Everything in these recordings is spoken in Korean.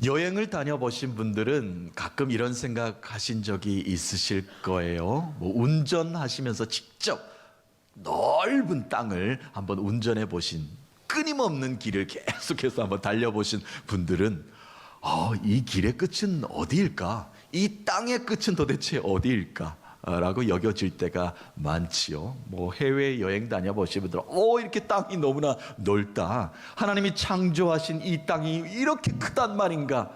여행을 다녀보신 분들은 가끔 이런 생각하신 적이 있으실 거예요. 운전하시면서 직접 넓은 땅을 한번 운전해 보신, 끊임없는 길을 계속해서 한번 달려보신 분들은 이 길의 끝은 어디일까? 이 땅의 끝은 도대체 어디일까? 라고 여겨질 때가 많지요. 해외여행 다녀보신 분들은 이렇게 땅이 너무나 넓다, 하나님이 창조하신 이 땅이 이렇게 크단 말인가,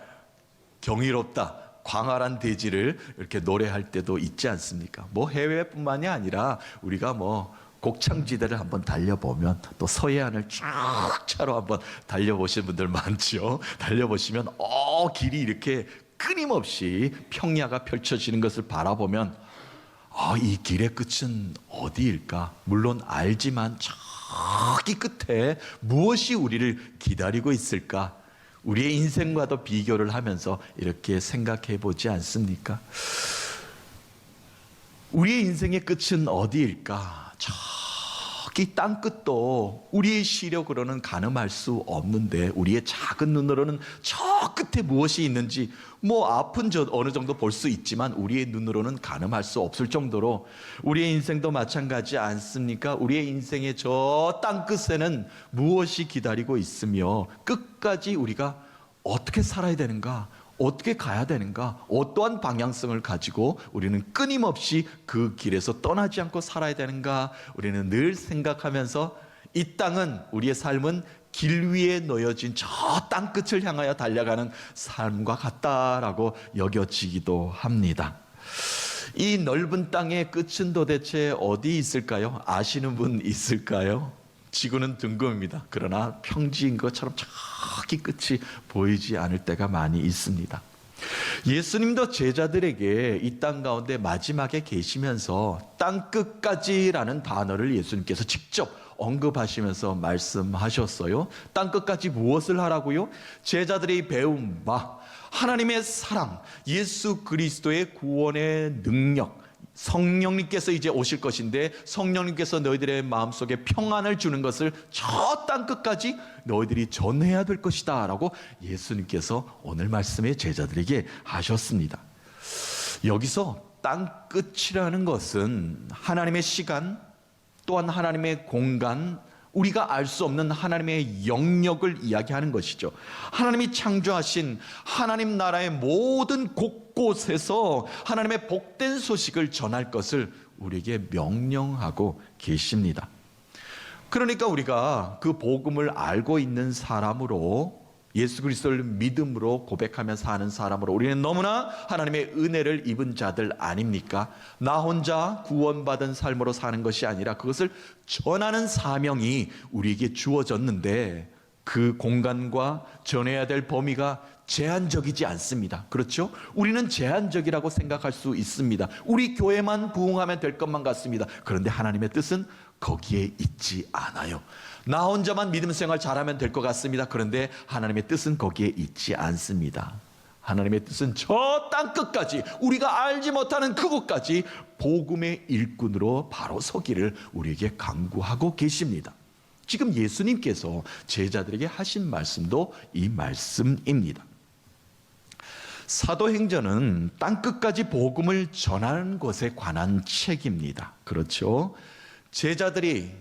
경이롭다, 광활한 대지를 이렇게 노래할 때도 있지 않습니까? 해외뿐만이 아니라 우리가 곡창지대를 한번 달려보면, 또 서해안을 쫙 차로 한번 달려보신 분들 많죠. 달려보시면 길이 이렇게 끊임없이 평야가 펼쳐지는 것을 바라보면 이 길의 끝은 어디일까? 물론 알지만 저기 끝에 무엇이 우리를 기다리고 있을까? 우리의 인생과도 비교를 하면서 이렇게 생각해 보지 않습니까? 우리의 인생의 끝은 어디일까? 저기 땅 끝도 우리의 시력으로는 가늠할 수 없는데, 우리의 작은 눈으로는 저 끝에 무엇이 있는지 앞은 어느 정도 볼 수 있지만 우리의 눈으로는 가늠할 수 없을 정도로, 우리의 인생도 마찬가지 않습니까? 우리의 인생의 저 땅 끝에는 무엇이 기다리고 있으며, 끝까지 우리가 어떻게 살아야 되는가, 어떻게 가야 되는가, 어떠한 방향성을 가지고 우리는 끊임없이 그 길에서 떠나지 않고 살아야 되는가, 우리는 늘 생각하면서 이 땅은, 우리의 삶은 길 위에 놓여진 저 땅 끝을 향하여 달려가는 삶과 같다라고 여겨지기도 합니다. 이 넓은 땅의 끝은 도대체 어디 있을까요? 아시는 분 있을까요? 지구는 둥근입니다. 그러나 평지인 것처럼 저기 끝이 보이지 않을 때가 많이 있습니다. 예수님도 제자들에게 이 땅 가운데 마지막에 계시면서 땅 끝까지라는 단어를 예수님께서 직접 언급하시면서 말씀하셨어요. 땅 끝까지 무엇을 하라고요? 제자들이 배운 바 하나님의 사랑, 예수 그리스도의 구원의 능력, 성령님께서 이제 오실 것인데, 성령님께서 너희들의 마음속에 평안을 주는 것을 저 땅 끝까지 너희들이 전해야 될 것이다 라고 예수님께서 오늘 말씀에 제자들에게 하셨습니다. 여기서 땅 끝이라는 것은 하나님의 시간, 또한 하나님의 공간, 우리가 알 수 없는 하나님의 영역을 이야기하는 것이죠. 하나님이 창조하신 하나님 나라의 모든 곳곳에서 하나님의 복된 소식을 전할 것을 우리에게 명령하고 계십니다. 그러니까 우리가 그 복음을 알고 있는 사람으로, 예수 그리스도를 믿음으로 고백하며 사는 사람으로, 우리는 너무나 하나님의 은혜를 입은 자들 아닙니까? 나 혼자 구원받은 삶으로 사는 것이 아니라 그것을 전하는 사명이 우리에게 주어졌는데, 그 공간과 전해야 될 범위가 제한적이지 않습니다. 그렇죠? 우리는 제한적이라고 생각할 수 있습니다. 우리 교회만 부흥하면 될 것만 같습니다. 그런데 하나님의 뜻은 거기에 있지 않아요. 나 혼자만 믿음 생활 잘하면 될 것 같습니다. 그런데 하나님의 뜻은 거기에 있지 않습니다. 하나님의 뜻은 저 땅 끝까지, 우리가 알지 못하는 그곳까지 복음의 일꾼으로 바로 서기를 우리에게 강구하고 계십니다. 지금 예수님께서 제자들에게 하신 말씀도 이 말씀입니다. 사도행전은 땅 끝까지 복음을 전하는 것에 관한 책입니다. 그렇죠? 제자들이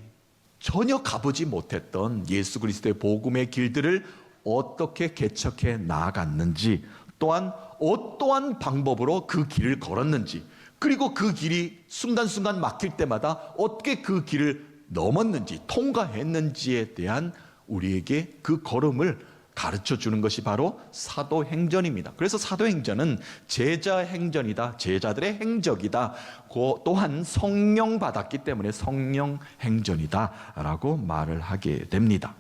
전혀 가보지 못했던 예수 그리스도의 복음의 길들을 어떻게 개척해 나아갔는지, 또한 어떠한 방법으로 그 길을 걸었는지, 그리고 그 길이 순간순간 막힐 때마다 어떻게 그 길을 넘었는지, 통과했는지에 대한 우리에게 그 걸음을 가르쳐 주는 것이 바로 사도행전입니다. 그래서 사도행전은 제자행전이다, 제자들의 행적이다, 또한 성령 받았기 때문에 성령행전이다 라고 말을 하게 됩니다.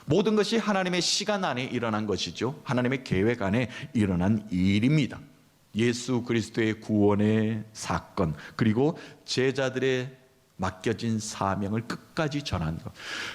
모든 것이 하나님의 시간 안에 일어난 것이죠. 하나님의 계획 안에 일어난 일입니다. 예수 그리스도의 구원의 사건, 그리고 제자들의 맡겨진 사명을 끝까지 전하는 것.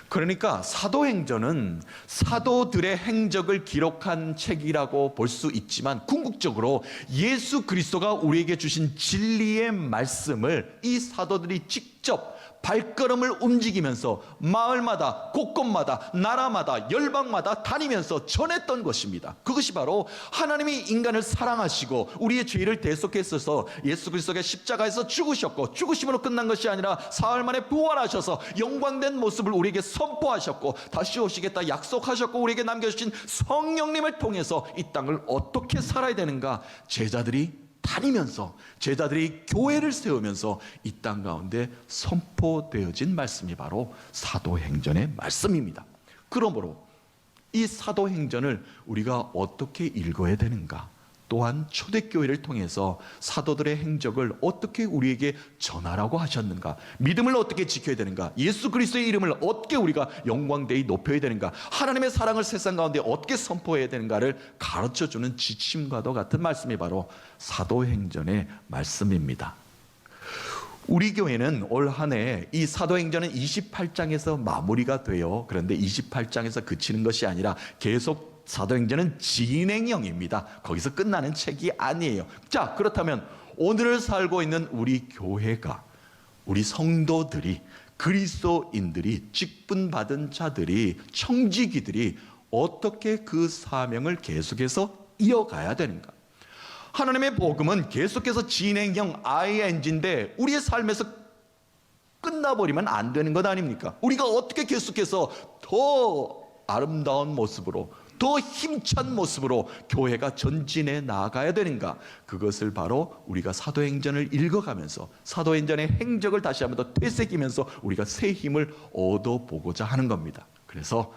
그러니까 사도행전은 사도들의 행적을 기록한 책이라고 볼 수 있지만 궁극적으로 예수 그리스도가 우리에게 주신 진리의 말씀을 이 사도들이 직접 발걸음을 움직이면서 마을마다 곳곳마다 나라마다 열방마다 다니면서 전했던 것입니다. 그것이 바로 하나님이 인간을 사랑하시고 우리의 죄를 대속했어서 예수 그리스도가 십자가에서 죽으셨고 죽으심으로 끝난 것이 아니라 사흘 만에 부활하셔서 영광된 모습을 우리에게 선포하셨고 다시 오시겠다 약속하셨고 우리에게 남겨주신 성령님을 통해서 이 땅을 어떻게 살아야 되는가 제자들이 다니면서 제자들이 교회를 세우면서 이 땅 가운데 선포되어진 말씀이 바로 사도행전의 말씀입니다. 그러므로 이 사도행전을 우리가 어떻게 읽어야 되는가, 또한 초대교회를 통해서 사도들의 행적을 어떻게 우리에게 전하라고 하셨는가, 믿음을 어떻게 지켜야 되는가, 예수 그리스도의 이름을 어떻게 우리가 영광되이 높여야 되는가, 하나님의 사랑을 세상 가운데 어떻게 선포해야 되는가를 가르쳐주는 지침과도 같은 말씀이 바로 사도행전의 말씀입니다. 우리 교회는 올 한 해 이 사도행전은 28장에서 마무리가 돼요. 그런데 28장에서 그치는 것이 아니라 계속 사도행전은 진행형입니다. 거기서 끝나는 책이 아니에요. 자, 그렇다면 오늘을 살고 있는 우리 교회가, 우리 성도들이, 그리스도인들이, 직분받은 자들이, 청지기들이 어떻게 그 사명을 계속해서 이어가야 되는가? 하나님의 복음은 계속해서 진행형 ING인데 우리의 삶에서 끝나버리면 안 되는 것 아닙니까? 우리가 어떻게 계속해서 더 아름다운 모습으로, 더 힘찬 모습으로 교회가 전진해 나가야 되는가? 그것을 바로 우리가 사도행전을 읽어가면서 사도행전의 행적을 다시 한번 더 되새기면서 우리가 새 힘을 얻어보고자 하는 겁니다. 그래서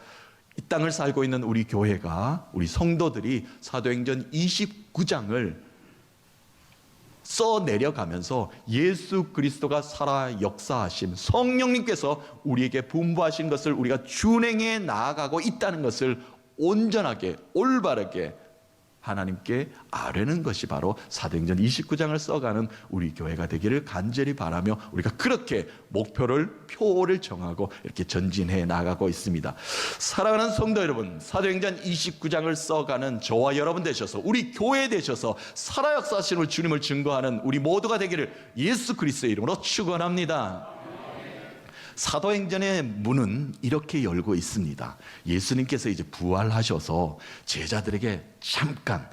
이 땅을 살고 있는 우리 교회가, 우리 성도들이 사도행전 29장을 써내려가면서 예수 그리스도가 살아 역사하신 성령님께서 우리에게 분부하신 것을 우리가 준행해 나아가고 있다는 것을 온전하게 올바르게 하나님께 아뢰는 것이 바로 사도행전 29장을 써가는 우리 교회가 되기를 간절히 바라며 우리가 그렇게 표를 정하고 이렇게 전진해 나가고 있습니다. 사랑하는 성도 여러분, 사도행전 29장을 써가는 저와 여러분 되셔서 우리 교회 되셔서 살아 역사하시는 주님을 증거하는 우리 모두가 되기를 예수 그리스도의 이름으로 축원합니다. 사도행전의 문은 이렇게 열고 있습니다. 예수님께서 이제 부활하셔서 제자들에게 잠깐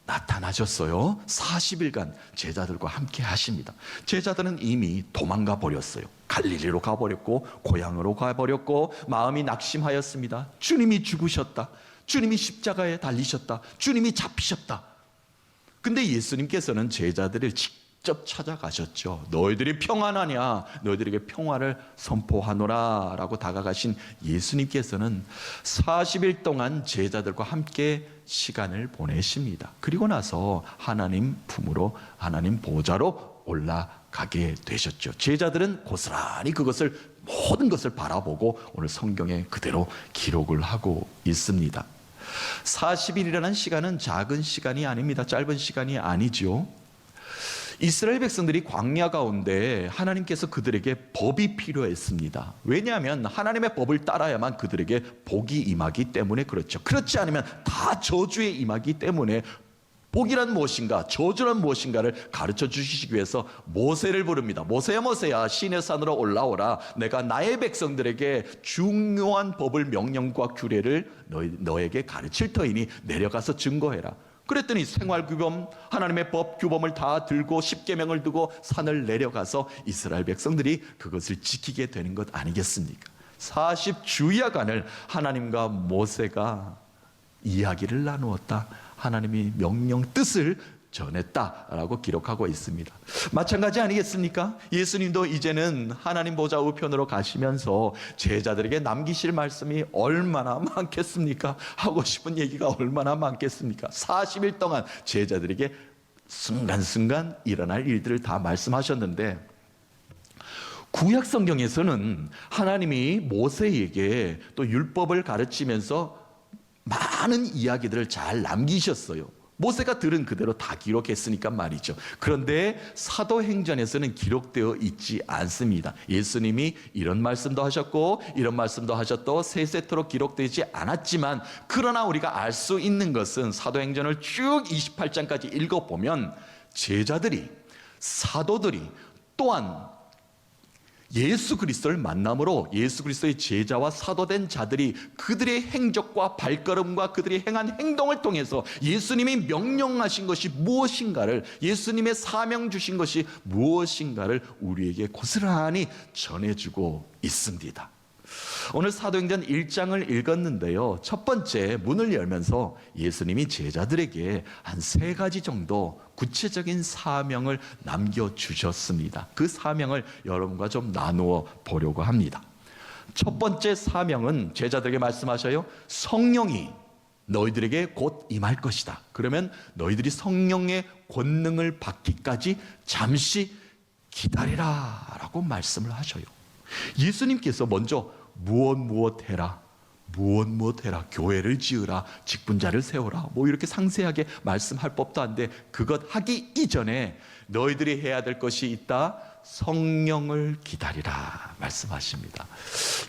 나타나셨어요. 40일간 제자들과 함께 하십니다. 제자들은 이미 도망가 버렸어요. 갈릴리로 가버렸고 고향으로 가버렸고 마음이 낙심하였습니다. 주님이 죽으셨다, 주님이 십자가에 달리셨다, 주님이 잡히셨다. 근데 예수님께서는 제자들을 직접 찾아가셨죠. 너희들이 평안하냐, 너희들에게 평화를 선포하노라 라고 다가가신 예수님께서는 40일 동안 제자들과 함께 시간을 보내십니다. 그리고 나서 하나님 품으로, 하나님 보좌로 올라가게 되셨죠. 제자들은 고스란히 그것을, 모든 것을 바라보고 오늘 성경에 그대로 기록을 하고 있습니다. 40일이라는 시간은 작은 시간이 아닙니다. 짧은 시간이 아니죠. 이스라엘 백성들이 광야 가운데 하나님께서 그들에게 법이 필요했습니다. 왜냐하면 하나님의 법을 따라야만 그들에게 복이 임하기 때문에 그렇죠. 그렇지 않으면 다 저주에 임하기 때문에 복이란 무엇인가, 저주란 무엇인가를 가르쳐 주시기 위해서 모세를 부릅니다. 모세야 모세야, 시내 산으로 올라오라. 내가 나의 백성들에게 중요한 법을, 명령과 규례를 너에게 가르칠 터이니 내려가서 증거해라. 그랬더니 생활규범, 하나님의 법, 규범을 다 들고 십계명을 두고 산을 내려가서 이스라엘 백성들이 그것을 지키게 되는 것 아니겠습니까? 40주야간을 하나님과 모세가 이야기를 나누었다. 하나님이 명령 뜻을 전했다라고 기록하고 있습니다. 마찬가지 아니겠습니까? 예수님도 이제는 하나님 보좌 우편으로 가시면서 제자들에게 남기실 말씀이 얼마나 많겠습니까? 하고 싶은 얘기가 얼마나 많겠습니까? 40일 동안 제자들에게 순간순간 일어날 일들을 다 말씀하셨는데, 구약 성경에서는 하나님이 모세에게 또 율법을 가르치면서 많은 이야기들을 잘 남기셨어요. 모세가 들은 그대로 다 기록했으니까 말이죠. 그런데 사도행전에서는 기록되어 있지 않습니다. 예수님이 이런 말씀도 하셨고 이런 말씀도 하셨고 세세토록 기록되지 않았지만, 그러나 우리가 알 수 있는 것은 사도행전을 쭉 28장까지 읽어보면 제자들이, 사도들이, 또한 예수 그리스도를 만남으로 예수 그리스도의 제자와 사도된 자들이 그들의 행적과 발걸음과 그들이 행한 행동을 통해서 예수님이 명령하신 것이 무엇인가를, 예수님의 사명 주신 것이 무엇인가를 우리에게 고스란히 전해주고 있습니다. 오늘 사도행전 1장을 읽었는데요, 첫 번째 문을 열면서 예수님이 제자들에게 한 3가지 정도 구체적인 사명을 남겨주셨습니다. 그 사명을 여러분과 좀 나누어 보려고 합니다. 첫 번째 사명은 제자들에게 말씀하셔요. 성령이 너희들에게 곧 임할 것이다. 그러면 너희들이 성령의 권능을 받기까지 잠시 기다리라 라고 말씀을 하셔요. 예수님께서 먼저 무엇 해라, 무엇 해라, 교회를 지으라, 직분자를 세워라, 뭐 이렇게 상세하게 말씀할 법도 한데, 그것 하기 이전에 너희들이 해야 될 것이 있다. 성령을 기다리라 말씀하십니다.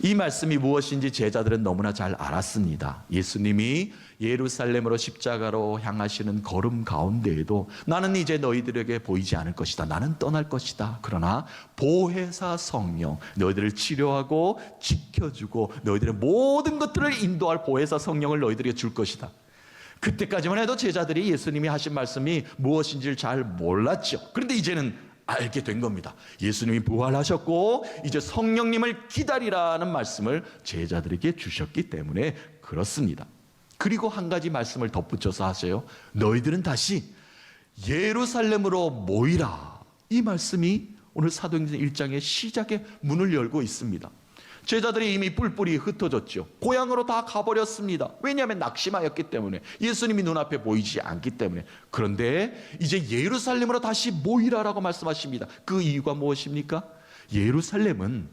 이 말씀이 무엇인지 제자들은 너무나 잘 알았습니다. 예수님이 예루살렘으로 십자가로 향하시는 걸음 가운데에도 나는 이제 너희들에게 보이지 않을 것이다, 나는 떠날 것이다, 그러나 보혜사 성령, 너희들을 치료하고 지켜주고 너희들의 모든 것들을 인도할 보혜사 성령을 너희들에게 줄 것이다. 그때까지만 해도 제자들이 예수님이 하신 말씀이 무엇인지를 잘 몰랐죠. 그런데 이제는 알게 된 겁니다. 예수님이 부활하셨고 이제 성령님을 기다리라는 말씀을 제자들에게 주셨기 때문에 그렇습니다. 그리고 한 가지 말씀을 덧붙여서 하세요. 너희들은 다시 예루살렘으로 모이라. 이 말씀이 오늘 사도행전 1장의 시작의 문을 열고 있습니다. 제자들이 이미 뿔뿔이 흩어졌죠. 고향으로 다 가버렸습니다. 왜냐하면 낙심하였기 때문에, 예수님이 눈앞에 보이지 않기 때문에. 그런데 이제 예루살렘으로 다시 모이라라고 말씀하십니다. 그 이유가 무엇입니까? 예루살렘은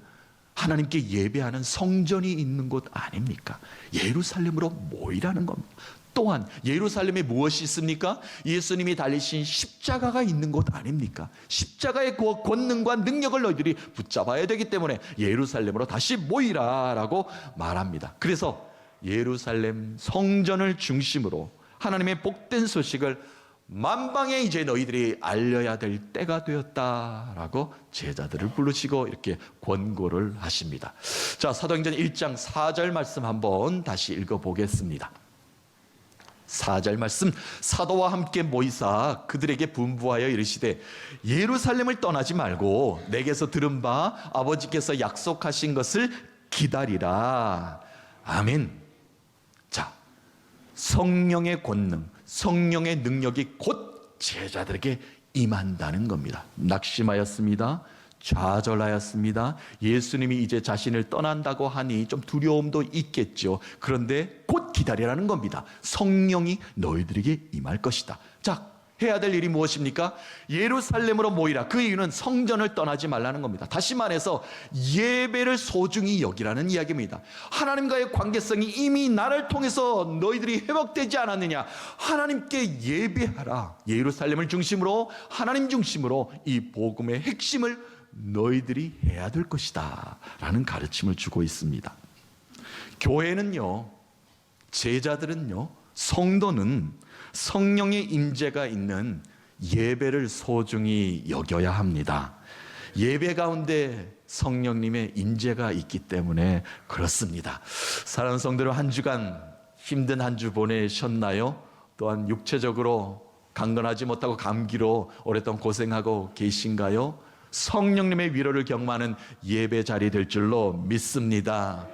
하나님께 예배하는 성전이 있는 곳 아닙니까? 예루살렘으로 모이라는 겁니다. 또한 예루살렘에 무엇이 있습니까? 예수님이 달리신 십자가가 있는 곳 아닙니까? 십자가의 권능과 능력을 너희들이 붙잡아야 되기 때문에 예루살렘으로 다시 모이라라고 말합니다. 그래서 예루살렘 성전을 중심으로 하나님의 복된 소식을 만방에 이제 너희들이 알려야 될 때가 되었다라고 제자들을 부르시고 이렇게 권고를 하십니다. 자, 사도행전 1장 4절 말씀 한번 다시 읽어보겠습니다. 4절 말씀. 사도와 함께 모이사 그들에게 분부하여 이르시되 예루살렘을 떠나지 말고 내게서 들은 바 아버지께서 약속하신 것을 기다리라. 아멘. 자, 성령의 권능, 성령의 능력이 곧 제자들에게 임한다는 겁니다. 낙심하였습니다. 좌절하였습니다. 예수님이 이제 자신을 떠난다고 하니 좀 두려움도 있겠죠. 그런데 곧 기다리라는 겁니다. 성령이 너희들에게 임할 것이다. 자, 해야 될 일이 무엇입니까? 예루살렘으로 모이라. 그 이유는 성전을 떠나지 말라는 겁니다. 다시 말해서 예배를 소중히 여기라는 이야기입니다. 하나님과의 관계성이 이미 나를 통해서 너희들이 회복되지 않았느냐? 하나님께 예배하라. 예루살렘을 중심으로, 하나님 중심으로 이 복음의 핵심을 너희들이 해야 될 것이다 라는 가르침을 주고 있습니다. 교회는요, 제자들은요, 성도는 성령의 임재가 있는 예배를 소중히 여겨야 합니다. 예배 가운데 성령님의 임재가 있기 때문에 그렇습니다. 사랑하는 성도들, 한 주간 힘든 한 주 보내셨나요? 또한 육체적으로 강건하지 못하고 감기로 오랫동안 고생하고 계신가요? 성령님의 위로를 경험하는 예배 자리 될 줄로 믿습니다.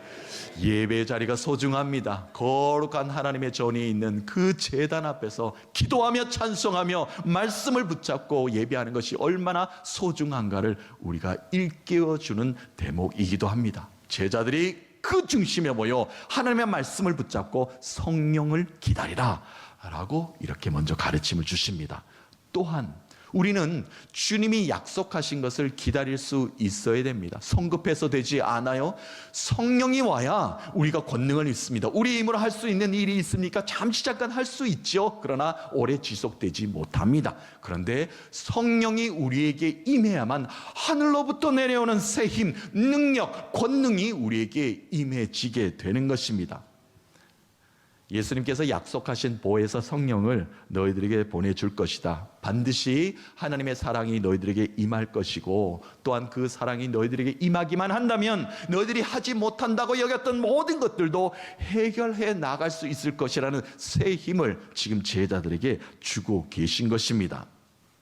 예배 자리가 소중합니다. 거룩한 하나님의 전이 있는 그 제단 앞에서 기도하며 찬송하며 말씀을 붙잡고 예배하는 것이 얼마나 소중한가를 우리가 일깨워주는 대목이기도 합니다. 제자들이 그 중심에 모여 하나님의 말씀을 붙잡고 성령을 기다리라 라고 이렇게 먼저 가르침을 주십니다. 또한 우리는 주님이 약속하신 것을 기다릴 수 있어야 됩니다. 성급해서 되지 않아요. 성령이 와야 우리가 권능을 입습니다. 우리 힘으로 할 수 있는 일이 있습니까? 잠시 잠깐 할 수 있죠. 그러나 오래 지속되지 못합니다. 그런데 성령이 우리에게 임해야만 하늘로부터 내려오는 새 힘, 능력, 권능이 우리에게 임해지게 되는 것입니다. 예수님께서 약속하신 보혜사 성령을 너희들에게 보내줄 것이다. 반드시 하나님의 사랑이 너희들에게 임할 것이고, 또한 그 사랑이 너희들에게 임하기만 한다면 너희들이 하지 못한다고 여겼던 모든 것들도 해결해 나갈 수 있을 것이라는 새 힘을 지금 제자들에게 주고 계신 것입니다.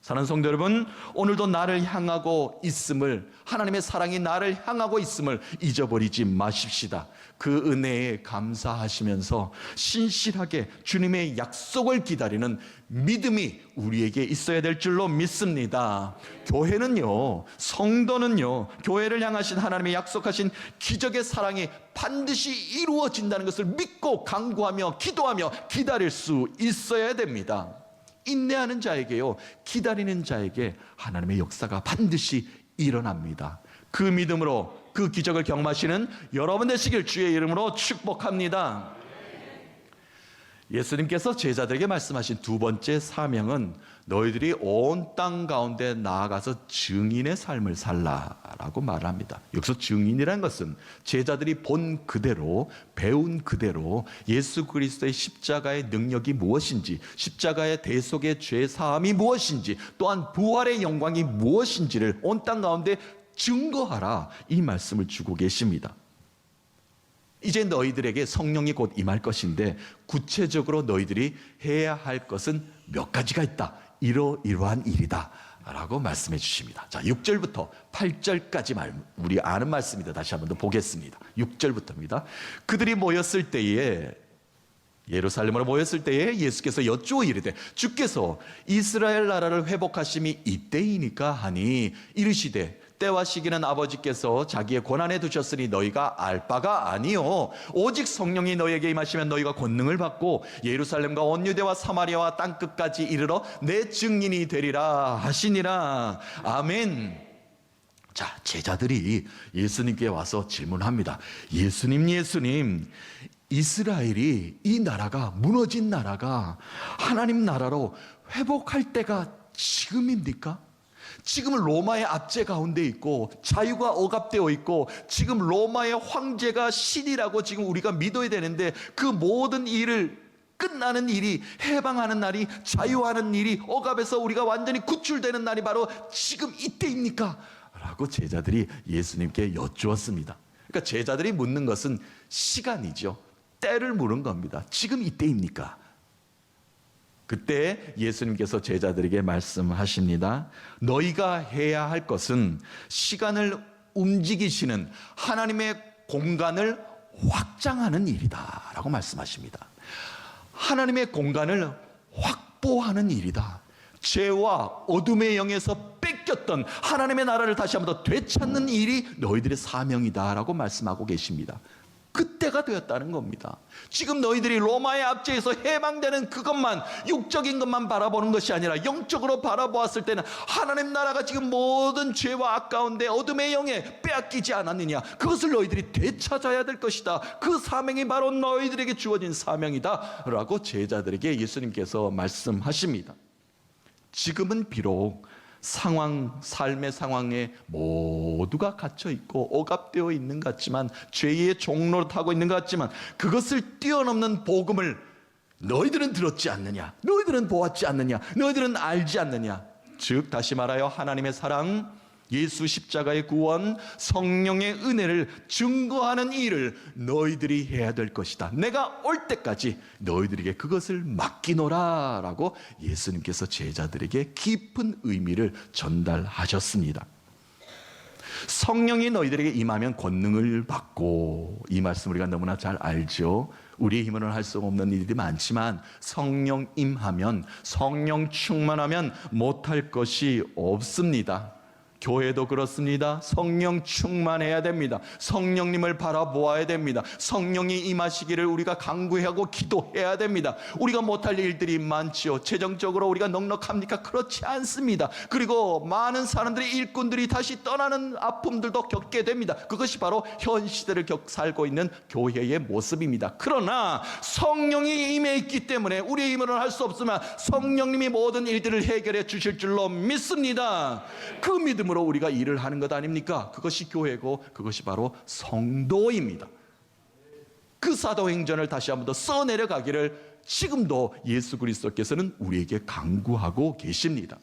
사랑하는 성도 여러분, 오늘도 나를 향하고 있음을, 하나님의 사랑이 나를 향하고 있음을 잊어버리지 마십시다. 그 은혜에 감사하시면서 신실하게 주님의 약속을 기다리는 믿음이 우리에게 있어야 될 줄로 믿습니다. 교회는요, 성도는요, 교회를 향하신 하나님의 약속하신 기적의 사랑이 반드시 이루어진다는 것을 믿고 간구하며 기도하며 기다릴 수 있어야 됩니다. 인내하는 자에게요, 기다리는 자에게 하나님의 역사가 반드시 일어납니다. 그 믿음으로 그 기적을 경험하시는 여러분 되시길 주의 이름으로 축복합니다. 예수님께서 제자들에게 말씀하신 두 번째 사명은 너희들이 온 땅 가운데 나아가서 증인의 삶을 살라라고 말합니다. 여기서 증인이라는 것은 제자들이 본 그대로, 배운 그대로 예수 그리스도의 십자가의 능력이 무엇인지, 십자가의 대속의 죄 사함이 무엇인지, 또한 부활의 영광이 무엇인지를 온 땅 가운데 증거하라, 이 말씀을 주고 계십니다. 이제 너희들에게 성령이 곧 임할 것인데 구체적으로 너희들이 해야 할 것은 몇 가지가 있다. 이러이러한 일이다 라고 말씀해 주십니다. 자, 6절부터 8절까지 우리 아는 말씀입니다. 다시 한번 더 보겠습니다. 6절부터입니다. 그들이 모였을 때에, 예루살렘으로 모였을 때에 예수께서 여쭈어 이르되 주께서 이스라엘 나라를 회복하심이 이때이니까 하니 이르시되 때와 시기는 아버지께서 자기의 권한에 두셨으니 너희가 알 바가 아니요 오직 성령이 너희에게 임하시면 너희가 권능을 받고 예루살렘과 온 유대와 사마리아와 땅끝까지 이르러 내 증인이 되리라 하시니라. 아멘. 자, 제자들이 예수님께 와서 질문합니다. 예수님, 이스라엘이, 이 나라가, 무너진 나라가 하나님 나라로 회복할 때가 지금입니까? 지금 로마의 압제 가운데 있고 자유가 억압되어 있고 지금 로마의 황제가 신이라고 지금 우리가 믿어야 되는데, 그 모든 일을 끝나는 일이, 해방하는 날이, 자유하는 일이, 억압에서 우리가 완전히 구출되는 날이 바로 지금 이때입니까? 라고 제자들이 예수님께 여쭈었습니다. 그러니까 제자들이 묻는 것은 시간이죠. 때를 물은 겁니다. 지금 이때입니까? 그때 예수님께서 제자들에게 말씀하십니다. 너희가 해야 할 것은 시간을 움직이시는 하나님의 공간을 확장하는 일이다 라고 말씀하십니다. 하나님의 공간을 확보하는 일이다. 죄와 어둠의 영에서 뺏겼던 하나님의 나라를 다시 한번 더 되찾는 일이 너희들의 사명이다 라고 말씀하고 계십니다. 그때가 되었다는 겁니다. 지금 너희들이 로마의 압제에서 해방되는 그것만, 육적인 것만 바라보는 것이 아니라 영적으로 바라보았을 때는 하나님 나라가 지금 모든 죄와 악 가운데 어둠의 영에 빼앗기지 않았느냐, 그것을 너희들이 되찾아야 될 것이다. 그 사명이 바로 너희들에게 주어진 사명이다 라고 제자들에게 예수님께서 말씀하십니다. 지금은 비록 삶의 상황에 모두가 갇혀 있고 억압되어 있는 것 같지만, 죄의 종로를 타고 있는 것 같지만, 그것을 뛰어넘는 복음을 너희들은 들었지 않느냐, 너희들은 보았지 않느냐, 너희들은 알지 않느냐. 즉 다시 말하여 하나님의 사랑, 예수 십자가의 구원, 성령의 은혜를 증거하는 일을 너희들이 해야 될 것이다. 내가 올 때까지 너희들에게 그것을 맡기노라 라고 예수님께서 제자들에게 깊은 의미를 전달하셨습니다. 성령이 너희들에게 임하면 권능을 받고, 이 말씀 우리가 너무나 잘 알죠. 우리의 힘으로는 할 수 없는 일들이 많지만 성령 임하면, 성령 충만하면 못할 것이 없습니다. 교회도 그렇습니다. 성령 충만해야 됩니다. 성령님을 바라보아야 됩니다. 성령이 임하시기를 우리가 간구하고 기도해야 됩니다. 우리가 못할 일들이 많지요. 재정적으로 우리가 넉넉합니까? 그렇지 않습니다. 그리고 많은 사람들이, 일꾼들이 다시 떠나는 아픔들도 겪게 됩니다. 그것이 바로 현 시대를 살고 있는 교회의 모습입니다. 그러나 성령이 임해 있기 때문에 우리의 힘으로는 할 수 없지만 성령님이 모든 일들을 해결해 주실 줄로 믿습니다. 그 믿음으로 우리가 일을 하는 것 아닙니까? 그것이 교회고 그것이 바로 성도입니다. 그 사도행전을 다시 한 번 더 써내려가기를 지금도 예수 그리스도께서는 우리에게 강구하고 계십니다.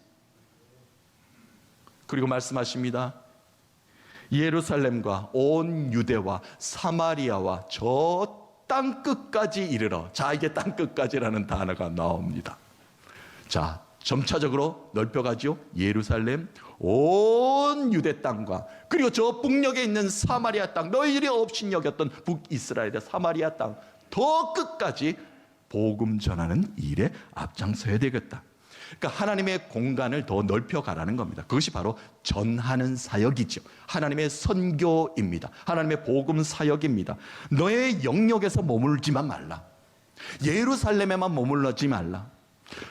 그리고 말씀하십니다. 예루살렘과 온 유대와 사마리아와 저 땅 끝까지 이르러. 자, 이게 땅 끝까지라는 단어가 나옵니다. 자, 점차적으로 넓혀가지요. 예루살렘, 온 유대 땅과 그리고 저 북녘에 있는 사마리아 땅, 너희들이 업신여겼던 북이스라엘의 사마리아 땅, 더 끝까지 복음 전하는 일에 앞장서야 되겠다. 그러니까 하나님의 공간을 더 넓혀가라는 겁니다. 그것이 바로 전하는 사역이죠. 하나님의 선교입니다. 하나님의 복음 사역입니다. 너의 영역에서 머물지만 말라. 예루살렘에만 머물러지 말라.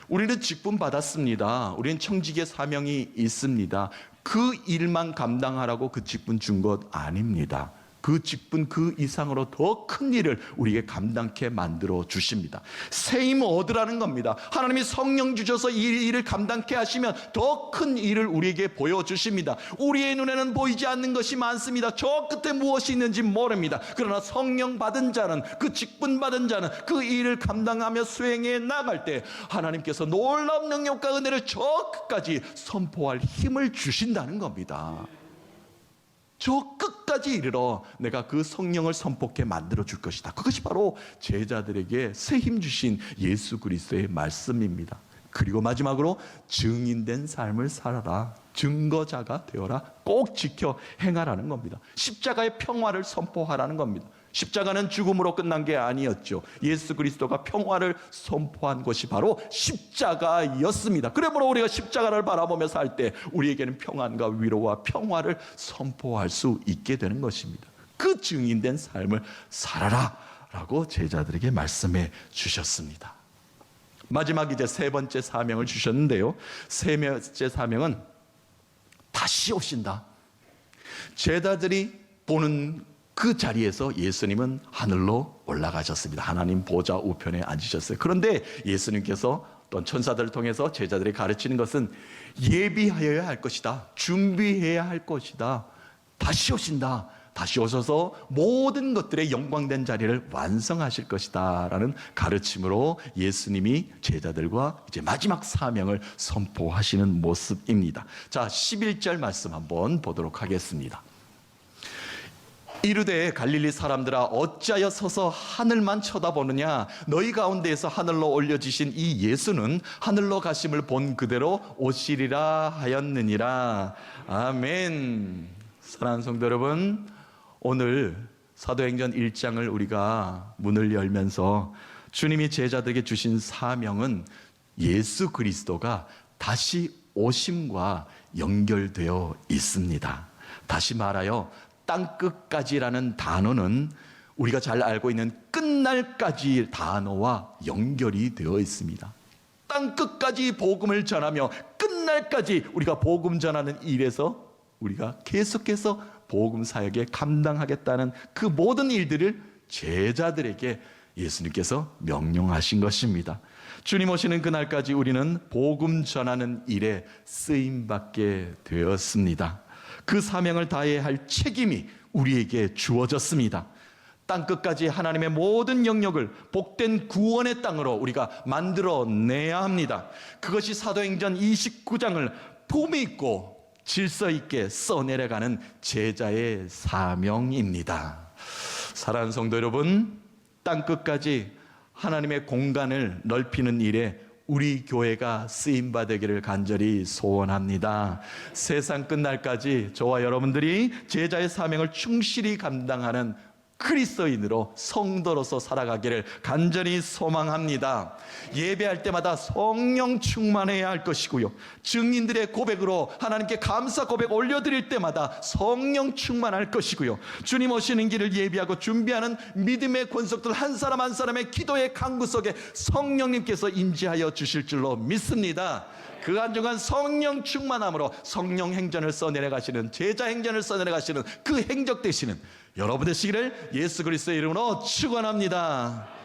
우리는 직분 받았습니다. 우리는 청지기의 사명이 있습니다. 그 일만 감당하라고 그 직분 준 것 아닙니다. 그 직분 그 이상으로 더 큰 일을 우리에게 감당케 만들어 주십니다. 세임 얻으라는 겁니다. 하나님이 성령 주셔서 이 일을 감당케 하시면 더 큰 일을 우리에게 보여주십니다. 우리의 눈에는 보이지 않는 것이 많습니다. 저 끝에 무엇이 있는지 모릅니다. 그러나 성령 받은 자는, 그 직분 받은 자는 그 일을 감당하며 수행해 나갈 때 하나님께서 놀라운 능력과 은혜를 저 끝까지 선포할 힘을 주신다는 겁니다. 저 끝까지 이르러 내가 그 성령을 선포케 만들어 줄 것이다. 그것이 바로 제자들에게 새 힘 주신 예수 그리스도의 말씀입니다. 그리고 마지막으로 증인된 삶을 살아라. 증거자가 되어라. 꼭 지켜 행하라는 겁니다. 십자가의 평화를 선포하라는 겁니다. 십자가는 죽음으로 끝난 게 아니었죠. 예수 그리스도가 평화를 선포한 것이 바로 십자가였습니다. 그러므로 우리가 십자가를 바라보며 살 때 우리에게는 평안과 위로와 평화를 선포할 수 있게 되는 것입니다. 그 증인된 삶을 살아라 라고 제자들에게 말씀해 주셨습니다. 마지막 이제 세 번째 사명을 주셨는데요, 세 번째 사명은 다시 오신다. 제자들이 보는 그 자리에서 예수님은 하늘로 올라가셨습니다. 하나님 보좌 우편에 앉으셨어요. 그런데 예수님께서 또 천사들을 통해서 제자들이 가르치는 것은 예비하여야 할 것이다. 준비해야 할 것이다. 다시 오신다. 다시 오셔서 모든 것들의 영광된 자리를 완성하실 것이다 라는 가르침으로 예수님이 제자들과 이제 마지막 사명을 선포하시는 모습입니다. 자, 11절 말씀 한번 보도록 하겠습니다. 이르되 갈릴리 사람들아 어찌하여 서서 하늘만 쳐다보느냐. 너희 가운데에서 하늘로 올려지신 이 예수는 하늘로 가심을 본 그대로 오시리라 하였느니라. 아멘. 사랑하는 성도 여러분, 오늘 사도행전 1장을 우리가 문을 열면서 주님이 제자들에게 주신 사명은 예수 그리스도가 다시 오심과 연결되어 있습니다. 다시 말하여 땅끝까지라는 단어는 우리가 잘 알고 있는 끝날까지 단어와 연결이 되어 있습니다. 땅끝까지 복음을 전하며 끝날까지 우리가 복음 전하는 일에서 우리가 계속해서 복음 사역에 감당하겠다는 그 모든 일들을 제자들에게 예수님께서 명령하신 것입니다. 주님 오시는 그날까지 우리는 복음 전하는 일에 쓰임받게 되었습니다. 그 사명을 다해야 할 책임이 우리에게 주어졌습니다. 땅끝까지 하나님의 모든 영역을 복된 구원의 땅으로 우리가 만들어내야 합니다. 그것이 사도행전 29장을 품위 있고 질서 있게 써내려가는 제자의 사명입니다. 사랑하는 성도 여러분, 땅끝까지 하나님의 공간을 넓히는 일에 우리 교회가 쓰임받기를 간절히 소원합니다. 세상 끝날까지 저와 여러분들이 제자의 사명을 충실히 감당하는 그리스도인으로 성도로서 살아가기를 간절히 소망합니다. 예배할 때마다 성령 충만해야 할 것이고요, 증인들의 고백으로 하나님께 감사 고백 올려드릴 때마다 성령 충만할 것이고요, 주님 오시는 길을 예비하고 준비하는 믿음의 권속들 한 사람 한 사람의 기도의 강구 속에 성령님께서 임재하여 주실 줄로 믿습니다. 그 안중한 성령 충만함으로 성령 행전을 써내려가시는, 제자 행전을 써내려가시는 그 행적 되시는 여러분 되시기를 예수 그리스도의 이름으로 축원합니다.